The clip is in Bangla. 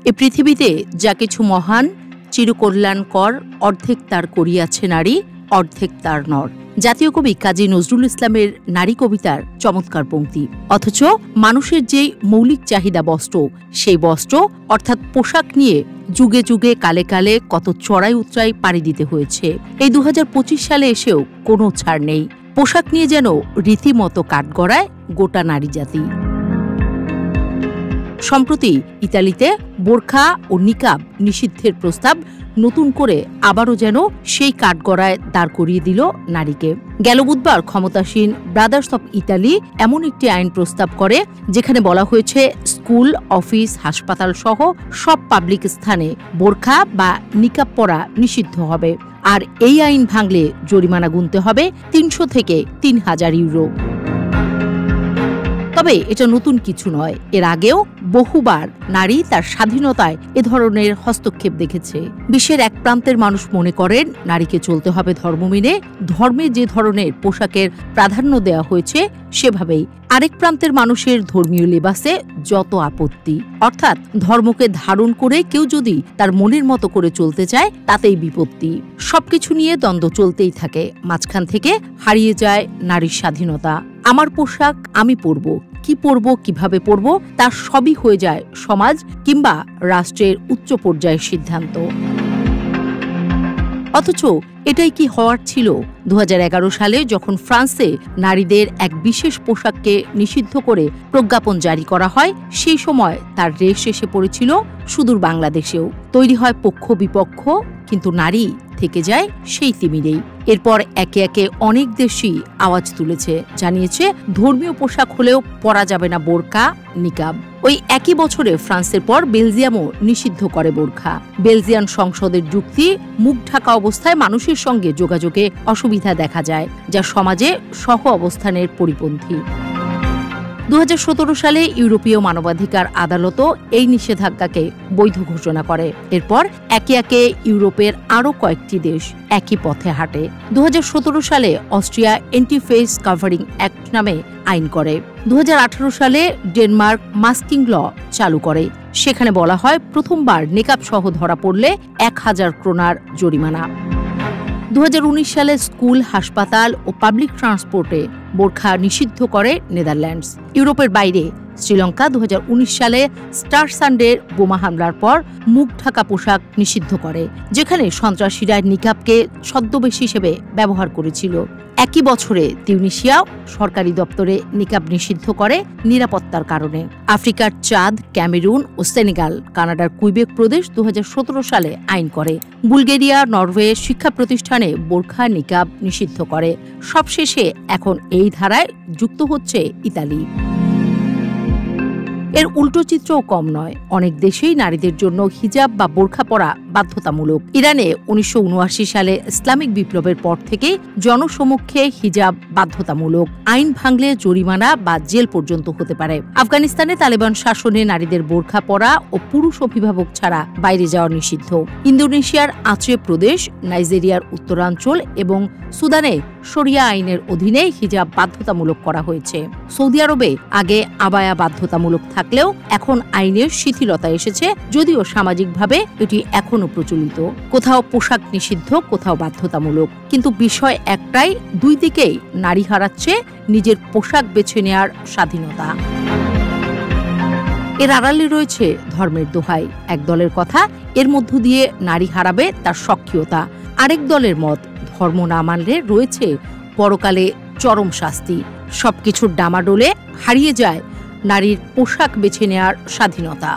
এ পৃথিবীতে যা কিছু মহান চিরকল্যাণকর অর্ধেক তার করিয়াছে নারী, অর্ধেক তার নর। জাতীয় কবি কাজী নজরুল ইসলামের নারী কবিতার চমৎকার পংক্তি। অথচ মানুষের যেই মৌলিক চাহিদা বস্ত্র, সেই বস্ত্র অর্থাৎ পোশাক নিয়ে যুগে যুগে কালে কালে কত চড়াই উতরাই পাড়ি দিতে হয়েছে। এই 2025 সালে এসেও কোনো ছাড় নেই। পোশাক নিয়ে যেন রীতিমতো কাঠগড়ায় গোটা নারী জাতি। সম্প্রতি ইতালিতে বোরখা ও নিকাব নিষিদ্ধের প্রস্তাব নতুন করে আবারও যেন সেই কাঠগড়ায় দাঁড় করিয়ে দিল নারীকে। গেল বুধবার ক্ষমতাসীন ব্রাদার্স অব ইতালি এমন একটি আইন প্রস্তাব করে, যেখানে বলা হয়েছে স্কুল, অফিস, হাসপাতাল সহ সব পাবলিক স্থানে বোরখা বা নিকাব পরা নিষিদ্ধ হবে। আর এই আইন ভাঙলে জরিমানা গুনতে হবে 300 থেকে 3000 ইউরো। তবে এটা নতুন কিছু নয়। এর আগেও বহুবার নারী তার স্বাধীনতায় এ ধরনের হস্তক্ষেপ দেখেছে। বিশ্বের এক প্রান্তের মানুষ মনে করেন নারীকে চলতে হবে ধর্ম মেনে, ধর্মে যে ধরনের পোশাকের প্রাধান্য দেওয়া হয়েছে সেভাবেই। আরেক প্রান্তের মানুষের ধর্মীয় লেবাসে যত আপত্তি, অর্থাৎ ধর্মকে ধারণ করে কেউ যদি তার মনের মতো করে চলতে চায় তাতেই বিপত্তি। সবকিছু নিয়ে দ্বন্দ্ব চলতেই থাকে। মাঝখান থেকে হারিয়ে যায় নারীর স্বাধীনতা। আমার পোশাক আমি পরব, কি পরব, কিভাবে পরব, তার সবই হয়ে যায় সমাজ কিংবা রাষ্ট্রের উচ্চ পর্যায়ের সিদ্ধান্ত। অথচ এটাই কি হওয়ার ছিল? 2011 সালে যখন ফ্রান্সে নারীদের এক বিশেষ পোশাককে নিষিদ্ধ করে প্রজ্ঞাপন জারি করা হয়, সেই সময় তার রেশ এসে পড়েছিল সুদূর বাংলাদেশেও। তৈরি হয় পক্ষ বিপক্ষ, কিন্তু নারী থেকে যায় সেই তিমিরেই। এরপর একে একে অনেক দেশই আওয়াজ তুলেছে, জানিয়েছে ধর্মীয় পোশাক হলেও পরা যাবে না বোরকা, নিকাব। ওই একই বছরে ফ্রান্সের পর বেলজিয়ামও নিষিদ্ধ করে বোরখা। বেলজিয়ান সংসদের যুক্তি, মুখ ঢাকা অবস্থায় মানুষের সঙ্গে যোগাযোগে অসুবিধা দেখা যায়, যা সমাজে সহ অবস্থানের পরিপন্থী। 2017 সালে ইউরোপীয় মানবাধিকার আদালতও এই নিষেধাজ্ঞাকে বৈধ ঘোষণা করে। এরপর একে একে ইউরোপের আরও কয়েকটি দেশ একই পথে হাঁটে। 2017 সালে Austria anti face covering act নামে আইন করে। 2018 সালে ডেনমার্ক মাস্কিং ল চালু করে। সেখানে বলা হয় প্রথমবার নিকাব সহ ধরা পড়লে 1000 ক্রোনার জরিমানা। 2019 সালে স্কুল, হাসপাতাল ও পাবলিক ট্রান্সপোর্টে বোরখা নিষিদ্ধ করে নেদারল্যান্ডস। ইউরোপের বাইরে শ্রীলঙ্কা 2019 সালে স্টার সানডের বোমা হামলার পর মুখ ঢাকা পোশাক নিষিদ্ধ করে, যেখানে সন্ত্রাসীরা নিকাবকে ছদ্মবেশ হিসেবে ব্যবহার করেছিল। একই বছরে তিউনিসিয়াও সরকারি দপ্তরে নিকাব নিষিদ্ধ করে নিরাপত্তার কারণে। আফ্রিকার চাদ, ক্যামেরুন ও সেনেগাল, কানাডার কুইবেক প্রদেশ 2017 সালে আইন করে। বুলগেরিয়া, নরওয়ে শিক্ষা প্রতিষ্ঠানে বোরখা, নিকাব নিষিদ্ধ করে। সবশেষে এখন এই ধারায় যুক্ত হচ্ছে ইতালি। এর উল্টো চিত্রও কম নয়। অনেক দেশেই নারীদের জন্য হিজাব বা বোরখা পরা বাধ্যতামূলক। ইরানে 1979 সালে ইসলামিক বিপ্লবের পর থেকে জনসমক্ষে হিজাব বাধ্যতামূলক। আইন ভাঙলে জরিমানা বা জেল পর্যন্ত হতে পারে। আফগানিস্তানে তালেবান শাসনে নারীদের বোরখা পরা ও পুরুষ অভিভাবক ছাড়া বাইরে যাওয়া নিষিদ্ধ। ইন্দোনেশিয়ার আচে প্রদেশ, নাইজেরিয়ার উত্তরাঞ্চল এবং সুদানে শরিয়া আইনের অধীনে হিজাব বাধ্যতামূলক করা হয়েছে। সৌদি আরবে আগে আবায়া বাধ্যতামূলক থাকলেও এখন আইনের শিথিলতা এসেছে, যদিও সামাজিকভাবে এটি এখনো প্রচলিত। কোথাও পোশাক নিষিদ্ধ, কোথাও বাধ্যতামূলক। কিন্তু বিষয় একটাই, দুই দিকেই নারী হারাচ্ছে নিজের পোশাক বেছে নেওয়ার স্বাধীনতা। এর আড়ালে রয়েছে ধর্মের দোহাই। এক দলের কথা, এর মধ্য দিয়ে নারী হারাবে তার সক্রিয়তা। আরেক দলের মত, ধর্ম না মানলে রয়েছে পরকালে চরম শাস্তি। সবকিছুর ডামাডোলে হারিয়ে যায় নারীর পোশাক বেছে নেওয়ার স্বাধীনতা।